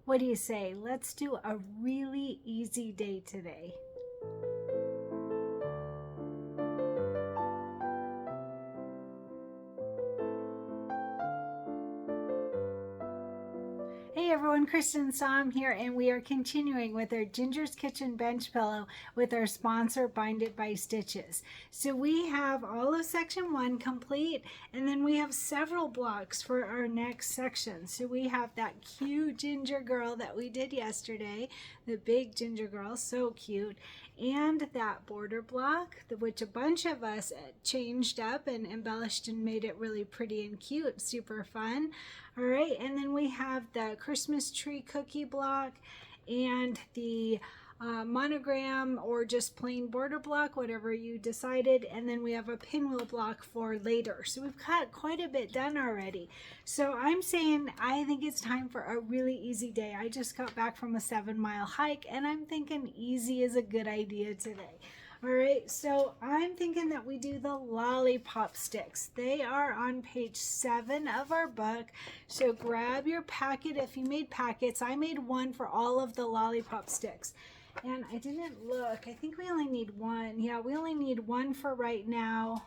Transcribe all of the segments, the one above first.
What do you say? Let's do a really easy day today. Hey everyone, Cristin and Sam here, and we are continuing with our Ginger's Kitchen bench pillow with our sponsor, Bind It by Stitches. So we have all of section 1 complete, and then we have several blocks for our next section. So we have that cute ginger girl that we did yesterday, the big ginger girl, so cute, and that border block, which a bunch of us changed up and embellished and made it really pretty and cute, super fun. All right, and then we have the Christmas tree cookie block and the monogram or just plain border block, whatever you decided, and then we have a pinwheel block for later. So we've got quite a bit done already. So I'm saying I think it's time for a really easy day. I just got back from a 7-mile hike, and I'm thinking easy is a good idea today. All right, so I'm thinking that we do the lollipop sticks. They are on page 7 of our book. So grab your packet if you made packets. I made one for all of the lollipop sticks. And I didn't look. I think we only need one. Yeah, we only need one for right now.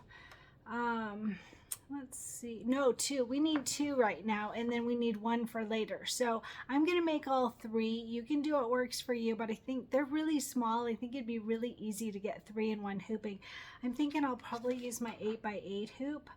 Let's see. No, 2. We need 2 right now, and then we need 1 for later. So I'm going to make all 3. You can do what works for you, but I think they're really small. I think it'd be really easy to get 3 in one hooping. I'm thinking I'll probably use my 8x8 hoop.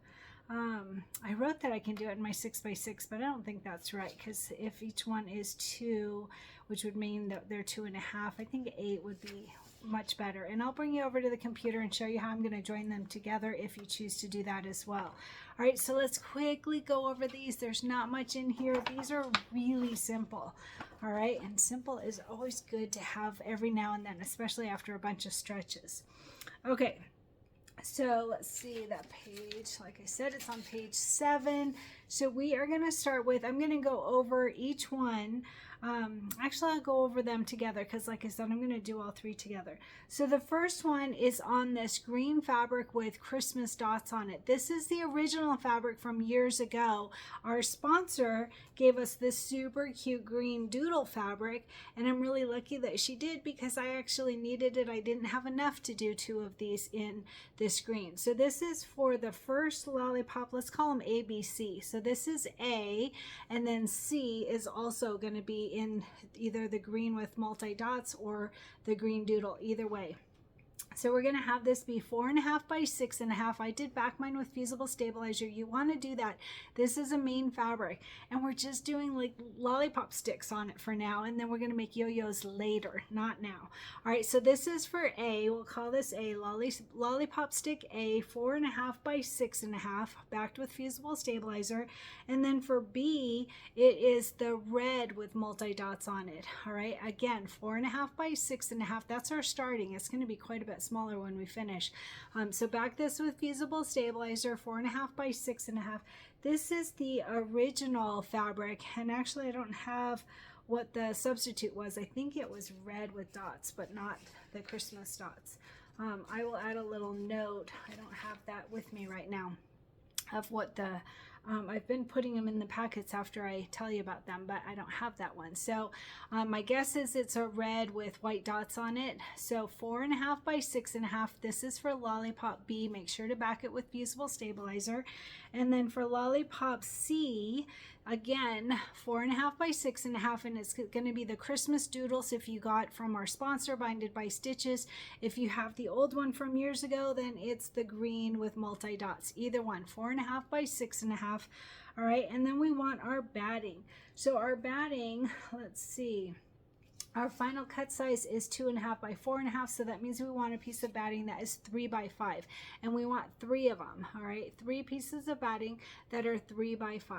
I wrote that I can do it in my 6x6, but I don't think that's right, because if each one is 2, which would mean that they're 2.5, I think 8 would be much better. And I'll bring you over to the computer and show you how I'm going to join them together if you choose to do that as well. All right, so let's quickly go over these. There's not much in here. These are really simple. All right, and simple is always good to have every now and then, especially after a bunch of stretches. Okay. So let's see that page. Like I said, it's on page 7. So we are going to start with, I'm going to go over each one. Actually, I'll go over them together because, like I said, I'm going to do all 3 together. So the first one is on this green fabric with Christmas dots on it. This is the original fabric from years ago. Our sponsor gave us this super cute green doodle fabric, and I'm really lucky that she did because I actually needed it. I didn't have enough to do 2 of these in this green. So this is for the first lollipop. Let's call them A, B, C. So this is A, and then C is also going to be in either the green with multi dots or the green doodle, either way. So we're going to have this be 4.5 by 6.5. I did back mine with fusible stabilizer. You want to do that. This is a main fabric, and we're just doing like lollipop sticks on it for now, and then we're going to make yo-yos later, not now. All right, so this is for A. We'll call this A, lollipop stick A, 4.5 by 6.5, backed with fusible stabilizer. And then for B, it is the red with multi dots on it. All right, again, 4.5 by 6.5. That's our starting. It's going to be quite a bit smaller when we finish. So back this with fusible stabilizer, 4.5 by 6.5. This is the original fabric, and actually I don't have what the substitute was. I think it was red with dots, but not the Christmas dots. I will add a little note. I don't have that with me right now of what the I've been putting them in the packets after I tell you about them, but I don't have that one. So my guess is it's a red with white dots on it. So 4.5 by 6.5. This is for lollipop B. Make sure to back it with fusible stabilizer. And then for lollipop C, again, 4.5 by 6.5, and it's going to be the Christmas doodles if you got from our sponsor, Bind It by Stitches. If you have the old one from years ago, then it's the green with multi dots. Either one, 4.5 by 6.5. All right, and then we want our batting. So our batting, let's see. Our final cut size is 2.5 by 4.5, so that means we want a piece of batting that is 3 by 5, and we want 3 of them. All right, 3 pieces of batting that are 3 by 5.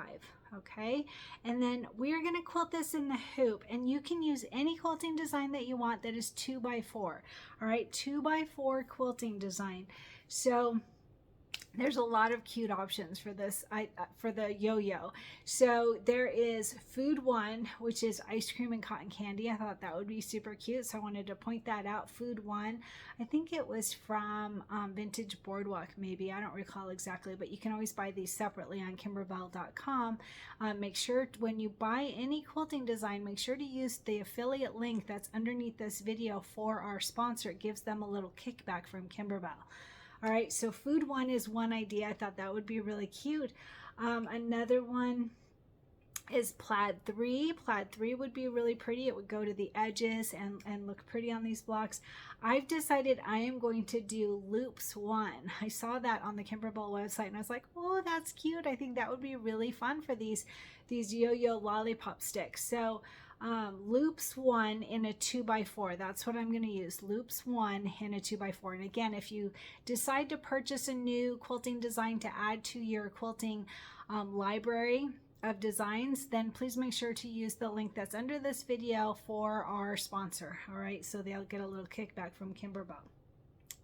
Okay, and then we are going to quilt this in the hoop, and you can use any quilting design that you want that is 2 by 4. All right, 2 by 4 quilting design. So There's a lot of cute options for this for the yo-yo. So there is Food One, which is ice cream and cotton candy. I thought that would be super cute, so I wanted to point that out. Food One, I think it was from Vintage Boardwalk, maybe, I don't recall exactly, but you can always buy these separately on kimberbell.com. Make sure when you buy any quilting design, make sure to use the affiliate link that's underneath this video for our sponsor. It gives them a little kickback from Kimberbell. All right, so Food One is one idea. I thought that would be really cute. Another one is Plaid 3. Plaid 3 would be really pretty. It would go to the edges and look pretty on these blocks. I've decided I am going to do Loops 1. I saw that on the Kimberbell website and I was like, oh, that's cute. I think that would be really fun for these yo-yo lollipop sticks. So Loops 1 in a 2x4. That's what I'm going to use. Loops 1 in a 2x4. And again, if you decide to purchase a new quilting design to add to your quilting library of designs, then please make sure to use the link that's under this video for our sponsor. All right, so they'll get a little kickback from Kimberbell.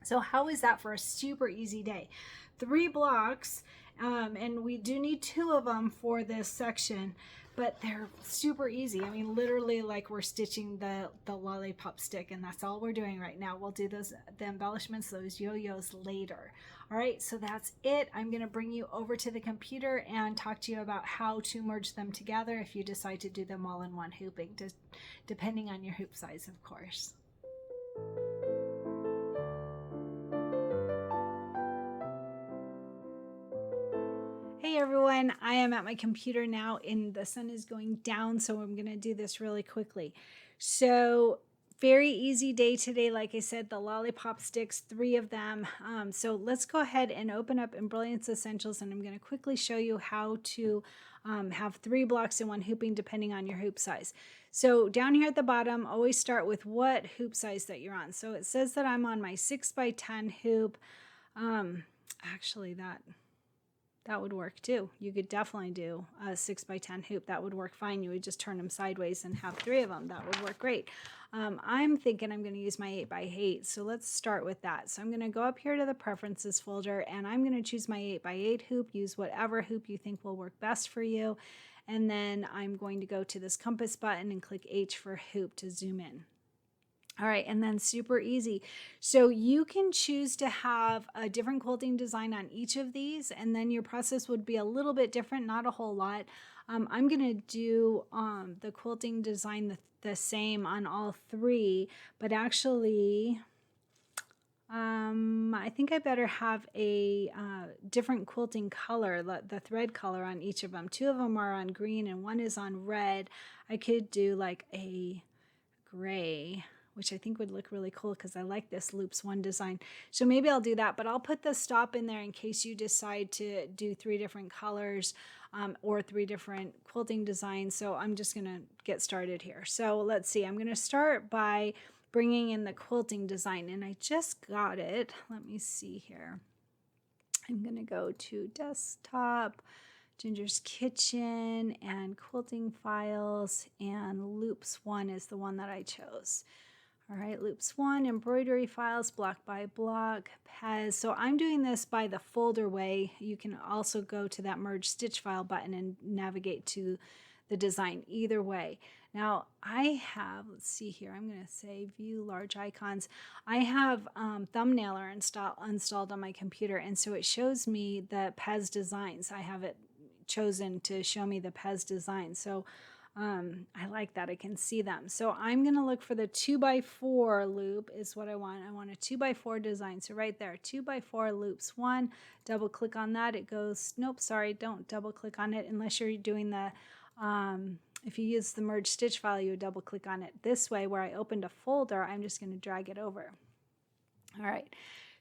So how is that for a super easy day? 3 blocks, and we do need 2 of them for this section, but they're super easy. I mean, literally like we're stitching the lollipop stick, and that's all we're doing right now. We'll do the embellishments, those yo-yos later. All right, so that's it. I'm gonna bring you over to the computer and talk to you about how to merge them together if you decide to do them all in one hooping, depending on your hoop size, of course. Hey everyone, I am at my computer now and the sun is going down, so I'm going to do this really quickly. So very easy day today. Like I said, the lollipop sticks, 3 of them. So let's go ahead and open up Embellishment Essentials, and I'm going to quickly show you how to have 3 blocks in one hooping depending on your hoop size. So down here at the bottom, always start with what hoop size that you're on. So it says that I'm on my 6x10 hoop. Actually, that would work too. You could definitely do a 6x10 hoop. That would work fine. You would just turn them sideways and have 3 of them. That would work great. I'm thinking I'm going to use my 8x8. So let's start with that. So I'm going to go up here to the preferences folder and I'm going to choose my 8x8 hoop. Use whatever hoop you think will work best for you. And then I'm going to go to this compass button and click H for hoop to zoom in. All right, and then super easy. So you can choose to have a different quilting design on each of these, and then your process would be a little bit different, not a whole lot. I'm gonna do the quilting design the same on all 3, but actually, I think I better have a different quilting color, the thread color on each of them. 2 of them are on green and 1 is on red. I could do like a gray, which I think would look really cool because I like this Loops 1 design. So maybe I'll do that, but I'll put the stop in there in case you decide to do 3 different colors or 3 different quilting designs. So I'm just gonna get started here. So let's see, I'm gonna start by bringing in the quilting design, and I just got it. Let me see here. I'm gonna go to desktop, Ginger's Kitchen, and quilting files, and Loops 1 is the one that I chose. All right, Loops 1, embroidery files, block by block, Pez. So I'm doing this by the folder way. You can also go to that merge stitch file button and navigate to the design either way. Now I have, let's see here, I'm going to say view large icons. I have Thumbnailer installed on my computer, and so it shows me the Pez designs. I have it chosen to show me the Pez design. So I like that. I can see them. So I'm going to look for the 2x4 loop is what I want. I want a 2x4 design. So right there, 2x4 Loops 1, double click on that. It goes, nope, sorry, don't double click on it unless you're doing the, if you use the merge stitch file, you would double click on it. This way, where I opened a folder, I'm just going to drag it over. All right.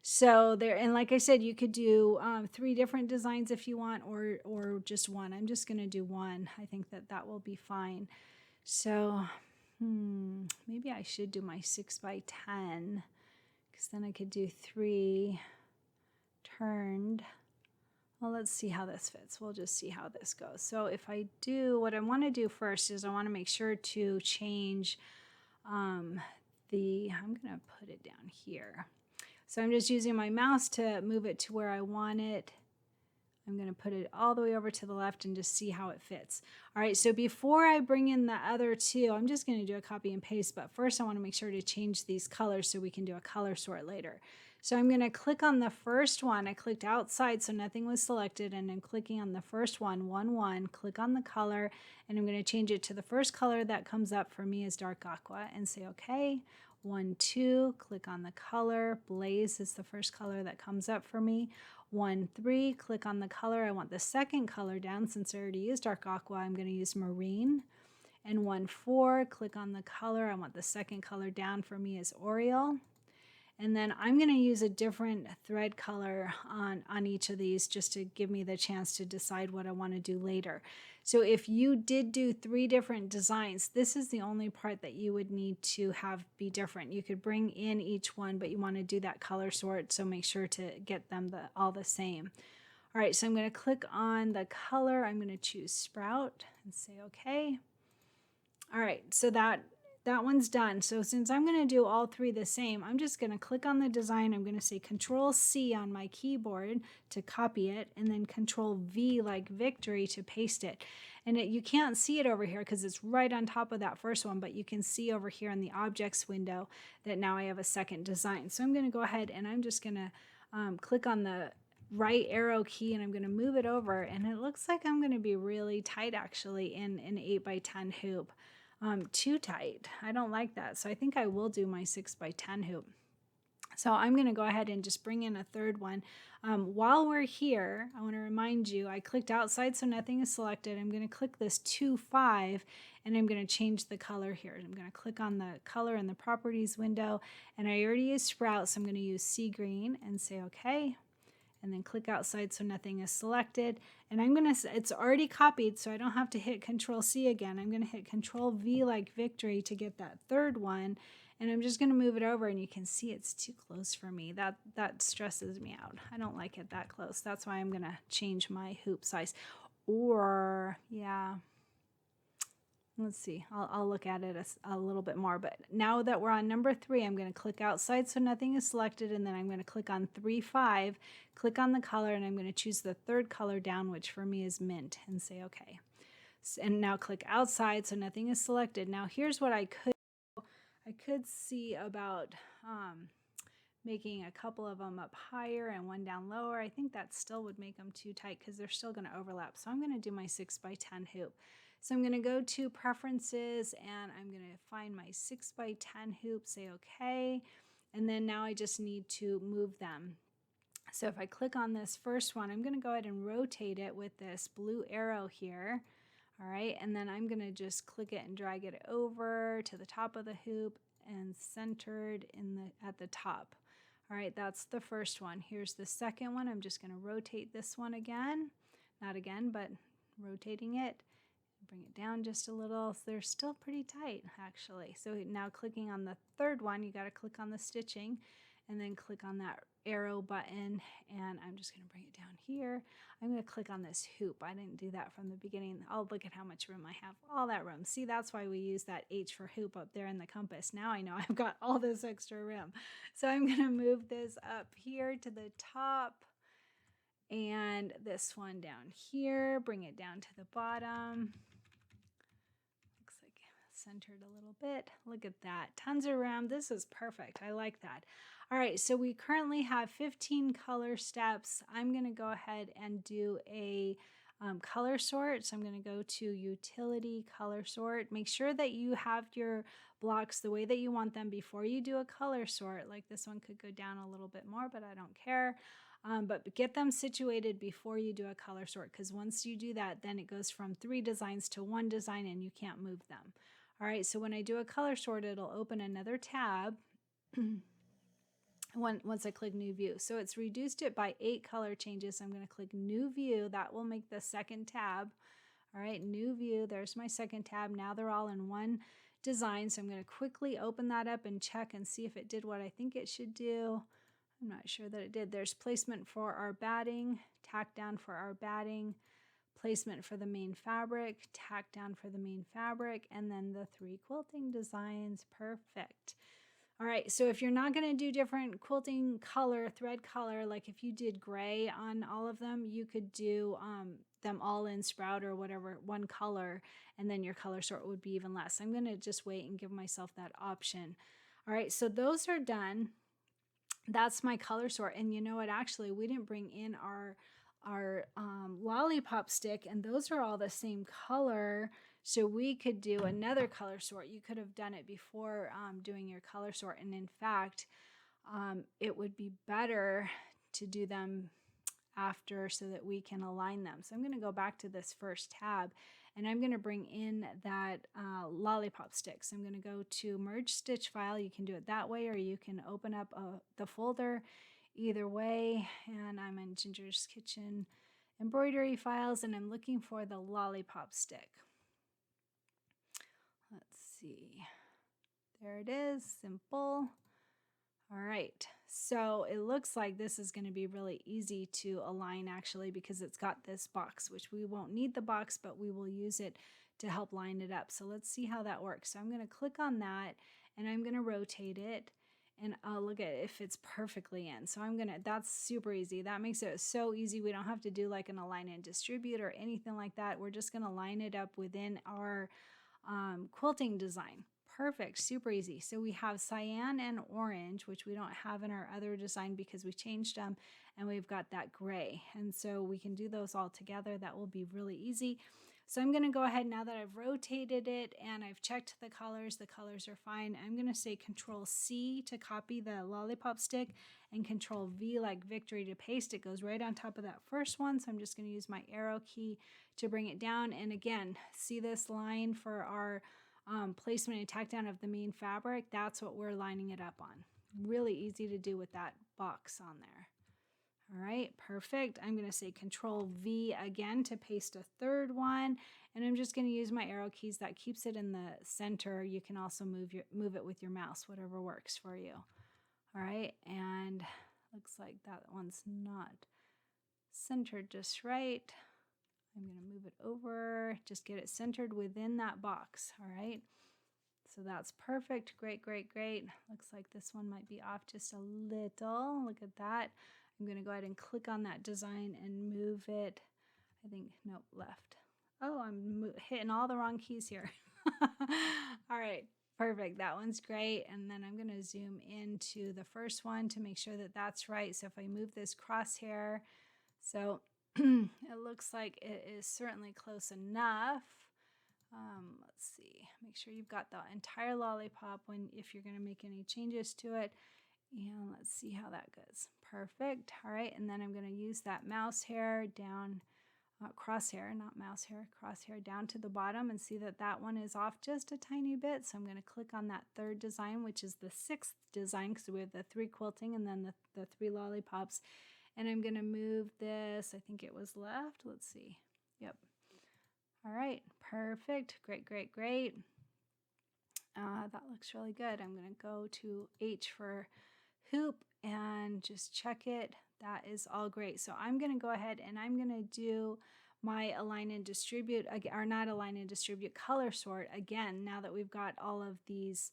So there, and like I said, you could do 3 different designs if you want, or just 1. I'm just going to do 1. I think that will be fine. So maybe I should do my 6x10, because then I could do 3 turned. Well, let's see how this fits. We'll just see how this goes. So if I do, what I want to do first is I want to make sure to change I'm going to put it down here. So I'm just using my mouse to move it to where I want it. I'm going to put it all the way over to the left and just see how it fits. All right, so before I bring in the other two, I'm just going to do a copy and paste, but first I want to make sure to change these colors so we can do a color sort later. So I'm going to click on the first one. I clicked outside so nothing was selected, and I'm clicking on the first one, 1, 1, click on the color, and I'm going to change it to the first color that comes up for me is dark aqua and say okay. 1, 2, click on the color. Blaze is the first color that comes up for me. 1, 3, click on the color. I want the second color down since I already used dark aqua. I'm going to use marine. And 1, 4, click on the color. I want the second color down for me is Oriole. And then I'm going to use a different thread color on each of these just to give me the chance to decide what I want to do later. So if you did do 3 different designs, this is the only part that you would need to have be different. You could bring in each one, but you want to do that color sort, so make sure to get them all the same. All right, so I'm going to click on the color. I'm going to choose Sprout and say okay. All right, so that one's done. So since I'm going to do all 3 the same, I'm just going to click on the design. I'm going to say Control-C on my keyboard to copy it, and then Control-V like victory to paste it. And you can't see it over here because it's right on top of that first one, but you can see over here in the Objects window that now I have a second design. So I'm going to go ahead and I'm just going to click on the right arrow key, and I'm going to move it over, and it looks like I'm going to be really tight actually in an 8x10 hoop. Too tight. I don't like that. So I think I will do my 6x10 hoop. So I'm going to go ahead and just bring in a third one. While we're here, I want to remind you, I clicked outside so nothing is selected. I'm going to click this 2, 5, and I'm going to change the color here. I'm going to click on the color in the properties window, and I already used Sprout, so I'm going to use sea green and say okay. And then click outside so nothing is selected. And it's already copied, so I don't have to hit Control-C again. I'm gonna hit Control-V like victory to get that third one. And I'm just gonna move it over, and you can see it's too close for me. That stresses me out. I don't like it that close. That's why I'm gonna change my hoop size. Or, yeah. Let's see, I'll look at it a little bit more, but now that we're on number 3, I'm going to click outside so nothing is selected, and then I'm going to click on 3, 5, click on the color, and I'm going to choose the third color down, which for me is mint, and say okay. And now click outside so nothing is selected. Now here's what I could see about making a couple of them up higher and one down lower. I think that still would make them too tight because they're still going to overlap. So I'm going to do my 6x10 hoop. So I'm going to go to Preferences, and I'm going to find my 6x10 hoop, say okay, and then now I just need to move them. So if I click on this first one, I'm going to go ahead and rotate it with this blue arrow here. All right, and then I'm going to just click it and drag it over to the top of the hoop and centered at the top. All right, that's the first one. Here's the second one. I'm just going to rotate this one again. Not again, but rotating it. Bring it down just a little. So they're still pretty tight actually. So now clicking on the third one, you got to click on the stitching and then click on that arrow button, and I'm just going to bring it down here. I'm going to click on this hoop. I didn't do that from the beginning. I'll look at how much room I have. All that room. See, that's why we use that H for hoop up there in the compass. Now I know I've got all this extra room. So I'm going to move this up here to the top, and this one down here, bring it down to the bottom. Looks like centered a little bit. Look at that. Tons of room. This is perfect. I like that. All right, so we currently have 15 color steps. I'm going to go ahead and do a color sort. So I'm going to go to Utility Color Sort. Make sure that you have your blocks the way that you want them before you do a color sort. Like this one could go down a little bit more, but I don't care. But get them situated before you do a color sort, because once you do that, then it goes from 3 designs to 1 design and you can't move them. All right, so when I do a color sort, it'll open another tab once I click New View. So it's reduced it by 8 color changes. So I'm going to click New View. That will make the second tab. All right, New View. There's my second tab. Now they're all in one design. So I'm going to quickly open that up and check and see if it did what I think it should do. I'm not sure that it did. There's placement for our batting, tack down for our batting, placement for the main fabric, tack down for the main fabric, and then the 3 quilting designs. Perfect. All right, so if you're not going to do different quilting color, thread color, like if you did gray on all of them, you could do them all in Sprout or whatever, one color, and then your color sort would be even less. I'm going to just wait and give myself that option. All right, so those are done. That's my color sort. And you know what, actually, we didn't bring in our lollipop stick, and those are all the same color, so we could do another color sort. You could have done it before doing your color sort, and in fact it would be better to do them after so that we can align them. So I'm going to go back to this first tab, and I'm going to bring in that lollipop stick. So I'm going to go to merge stitch file. You can do it that way, or you can open up the folder. Either way, and I'm in Ginger's Kitchen embroidery files, and I'm looking for the lollipop stick. Let's see. There it is, simple. All right, so it looks like this is going to be really easy to align actually, because it's got this box, which we won't need the box, but we will use it to help line it up. So let's see how that works. So I'm going to click on that, and I'm going to rotate it. And I'll look at it if it's perfectly in. So that's super easy. That makes it so easy. We don't have to do like an align and distribute or anything like that. We're just gonna line it up within our quilting design. Perfect, super easy. So we have cyan and orange, which we don't have in our other design because we changed them, and we've got that gray. And so we can do those all together. That will be really easy. So I'm going to go ahead, now that I've rotated it and I've checked the colors are fine. I'm going to say Control C to copy the lollipop stick, and Control V like victory to paste. It goes right on top of that first one. So I'm just going to use my arrow key to bring it down. And again, see this line for our placement and tack down of the main fabric? That's what we're lining it up on. Really easy to do with that box on there. All right, perfect. I'm going to say Control V again to paste a third one, and I'm just going to use my arrow keys. That keeps it in the center. You can also move it with your mouse, whatever works for you. All right, and looks like that one's not centered just right. I'm going to move it over, just get it centered within that box. All right, so that's perfect. Great, great, great. Looks like this one might be off just a little. Look at that. I'm going to go ahead and click on that design and move it. I think, nope, left. Oh, I'm hitting all the wrong keys here. All right, perfect. That one's great. And then I'm going to zoom into the first one to make sure that that's right. So if I move this crosshair, so it looks like it is certainly close enough. Let's see, make sure you've got the entire lollipop if you're going to make any changes to it. And let's see how that goes. Perfect. All right, and then I'm going to use that mouse hair down, crosshair, not mouse hair, crosshair down to the bottom, and see that that one is off just a tiny bit. So I'm going to click on that third design, which is the sixth design, because we have the 3 quilting and then the 3 lollipops. And I'm going to move this, I think it was left. Let's see. Yep. All right, perfect. Great, great, great. That looks really good. I'm going to go to H for hoop and just check it. That is all great. So I'm going to go ahead and I'm going to do my align and distribute, or not align and distribute, color sort again, now that we've got all of these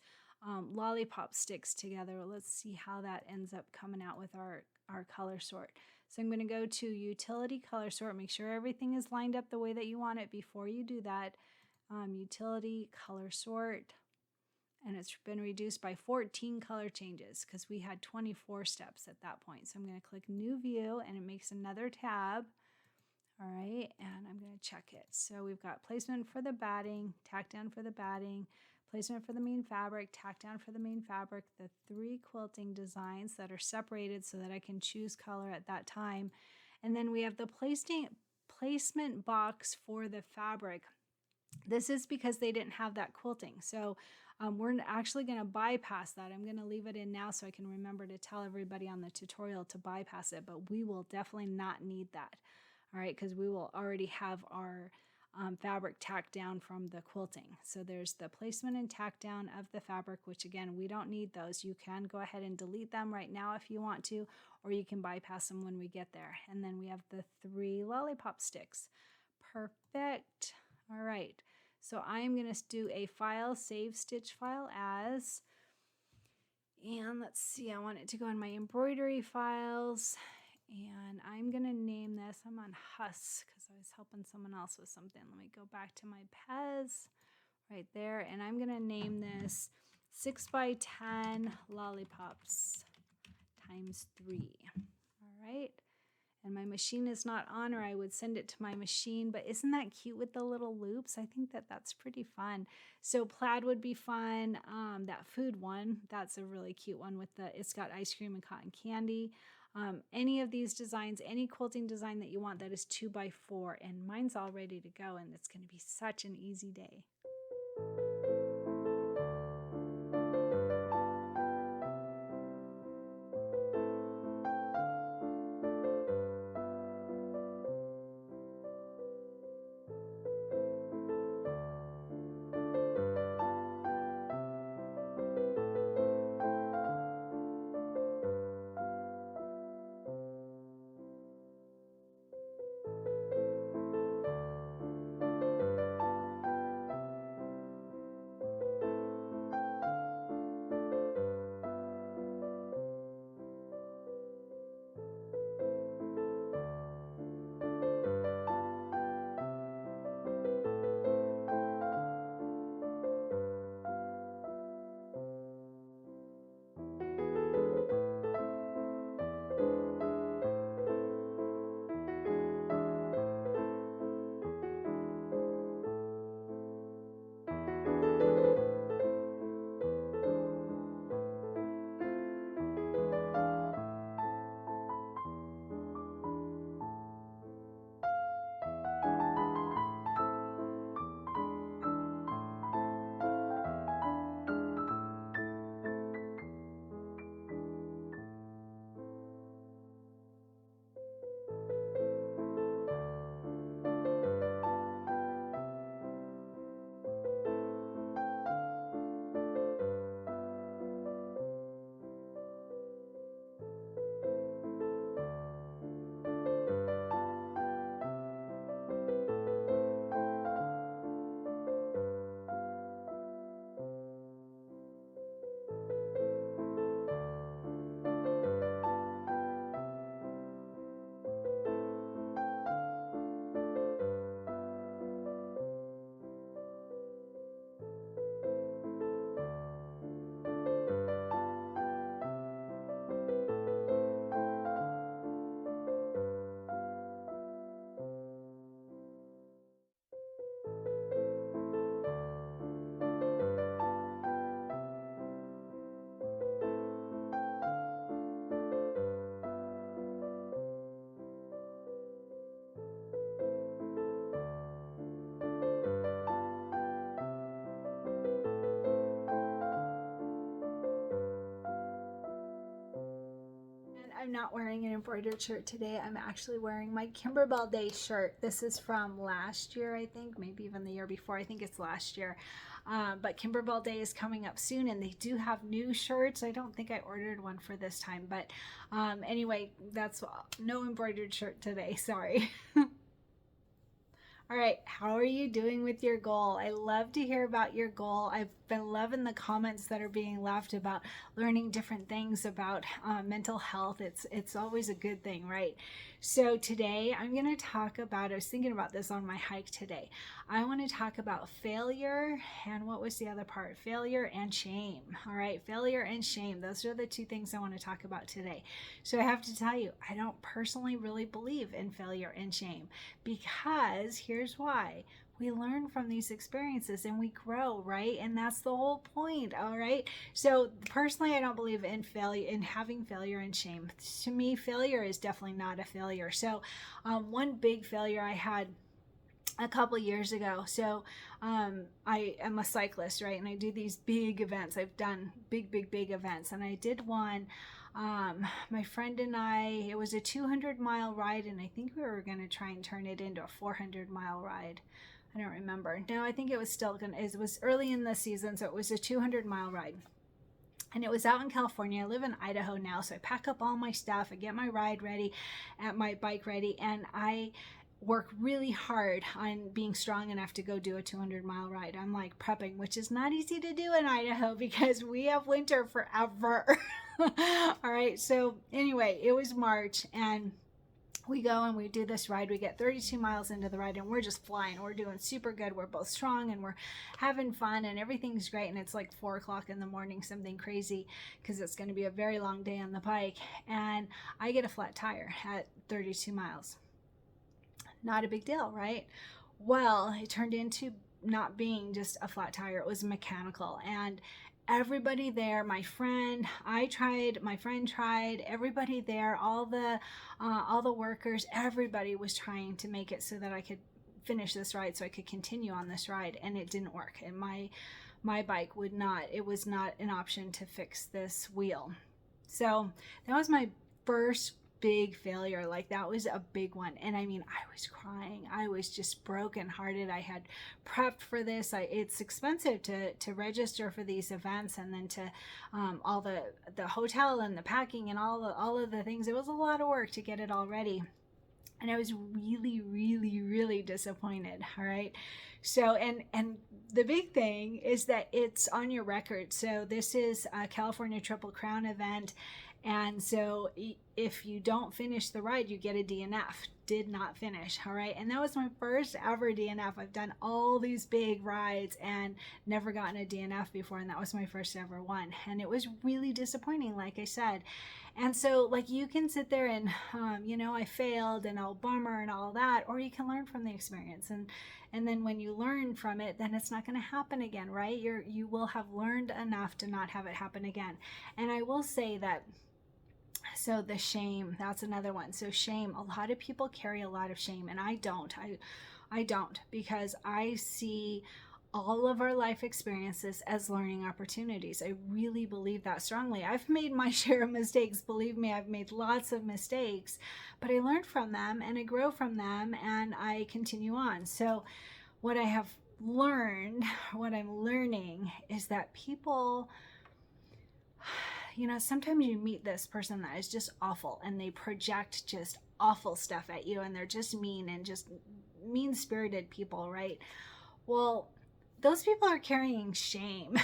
lollipop sticks together. Let's see how that ends up coming out with our color sort. So I'm going to go to utility color sort, make sure everything is lined up the way that you want it before you do that. Utility color sort, and it's been reduced by 14 color changes because we had 24 steps at that point. So I'm going to click new view, and it makes another tab. All right, and I'm going to check it. So we've got placement for the batting, tack down for the batting, placement for the main fabric, tack down for the main fabric, the 3 quilting designs that are separated so that I can choose color at that time. And then we have the placement box for the fabric. This is because they didn't have that quilting. So we're actually going to bypass that. I'm going to leave it in now so I can remember to tell everybody on the tutorial to bypass it, but we will definitely not need that. All right, because we will already have our fabric tacked down from the quilting. So there's the placement and tack down of the fabric, which again, we don't need those. You can go ahead and delete them right now if you want to, or you can bypass them when we get there. And then we have the 3 lollipop sticks. Perfect. All right, so I'm going to do a file, save stitch file as, And let's see, I want it to go in my embroidery files. And I'm going to name this, I'm on Husk because I was helping someone else with something. Let me go back to my Pez right there. And I'm going to name this 6x10 lollipops times 3. All right. And my machine is not on, or I would send it to my machine. But isn't that cute with the little loops? I think that that's pretty fun. So plaid would be fun. That food one, that's a really cute one with it's got ice cream and cotton candy. Any of these designs, any quilting design that you want that is 2x4, and mine's all ready to go, and it's going to be such an easy day. I'm not wearing an embroidered shirt today. I'm actually wearing my Kimberbell Day shirt. This is from last year, I think, maybe even the year before. I think it's last year. But Kimberbell Day is coming up soon, and they do have new shirts. I don't think I ordered one for this time, but anyway, that's no embroidered shirt today. Sorry. All right, how are you doing with your goal? I love to hear about your goal. I've been loving the comments that are being left about learning different things about mental health. It's always a good thing, right? So today I'm going to talk about, I was thinking about this on my hike today. I want to talk about failure and what was the other part? Failure and shame. All right, failure and shame. Those are the two things I want to talk about today. So I have to tell you, I don't personally really believe in failure and shame, because here's why. We learn from these experiences and we grow, right? And that's the whole point, all right? So personally, I don't believe in failure, in having failure and shame. To me, failure is definitely not a failure. So one big failure I had a couple years ago. So I am a cyclist, right? And I do these big events. I've done big events. And I did one, my friend and I, it was a 200-mile ride, and I think we were going to try and turn it into a 400-mile ride. I don't remember. No, I think it was still going to, it was early in the season, so it was a 200-mile ride. And it was out in California. I live in Idaho now, so I pack up all my stuff. I get my ride ready, my bike ready, and I work really hard on being strong enough to go do a 200-mile ride. I'm like prepping, which is not easy to do in Idaho because we have winter forever. All right. So anyway, it was March and we go and we do this ride. We get 32 miles into the ride and we're just flying. We're doing super good. We're both strong and we're having fun and everything's great. And it's like 4 o'clock in the morning, something crazy, because it's going to be a very long day on the bike. And I get a flat tire at 32 miles. Not a big deal, right? Well, it turned into not being just a flat tire. It was mechanical. And everybody there, my friend tried, everybody there, all the workers, everybody was trying to make it so that I could finish this ride, so I could continue on this ride, and it didn't work. And my bike would not, it was not an option to fix this wheel. So that was my first big failure. Like, that was a big one. And I mean, I was crying. I was just brokenhearted. I had prepped for this. It's expensive to register for these events, and then to all the hotel and the packing and all of the things. It was a lot of work to get it all ready. And I was really, really, really disappointed. All right. So, and the big thing is that it's on your record. So this is a California Triple Crown event. And so if you don't finish the ride, you get a DNF. Did not finish. All right. And that was my first ever DNF. I've done all these big rides and never gotten a DNF before. And that was my first ever one. And it was really disappointing, like I said. And so, like, you can sit there and, I failed and oh, bummer and all that, or you can learn from the experience. And then when you learn from it, then it's not going to happen again, right? You will have learned enough to not have it happen again. And I will say that, so the shame, that's another one. So shame, a lot of people carry a lot of shame, and I don't. I don't, because I see all of our life experiences as learning opportunities. I really believe that strongly. I've made my share of mistakes. Believe me, I've made lots of mistakes, but I learn from them and I grow from them and I continue on. So what I have learned, what I'm learning is that people, sometimes you meet this person that is just awful and they project just awful stuff at you and they're just mean and just mean-spirited people, right? Well, those people are carrying shame.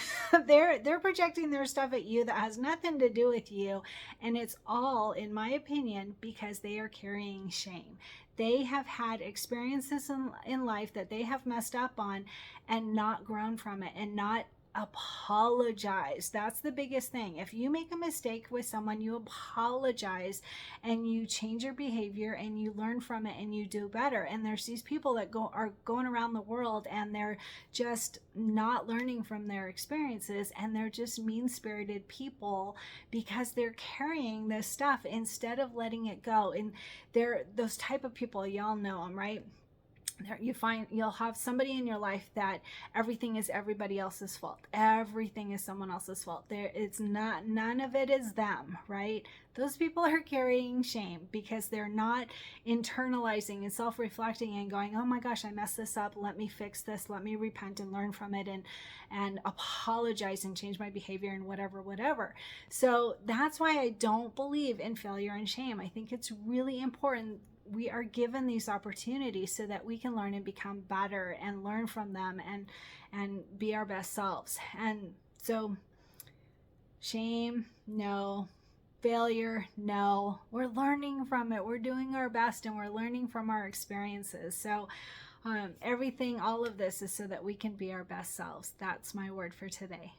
They're projecting their stuff at you that has nothing to do with you. And it's all, in my opinion, because they are carrying shame. They have had experiences in life that they have messed up on and not grown from it and not apologize. That's the biggest thing. If you make a mistake with someone, you apologize and you change your behavior and you learn from it and you do better. And there's these people that are going around the world and they're just not learning from their experiences, and they're just mean-spirited people because they're carrying this stuff instead of letting it go. And they're those type of people, y'all know them, right? You'll have somebody in your life that everything is everybody else's fault. Everything is someone else's fault. It's not, none of it is them, right? Those people are carrying shame because they're not internalizing and self-reflecting and going, oh my gosh, I messed this up. Let me fix this. Let me repent and learn from it and apologize and change my behavior and whatever. So that's why I don't believe in failure and shame. I think it's really important. We are given these opportunities so that we can learn and become better and learn from them and be our best selves. And so shame, no. Failure, no. We're learning from it. We're doing our best and we're learning from our experiences. So everything, all of this is so that we can be our best selves. That's my word for today.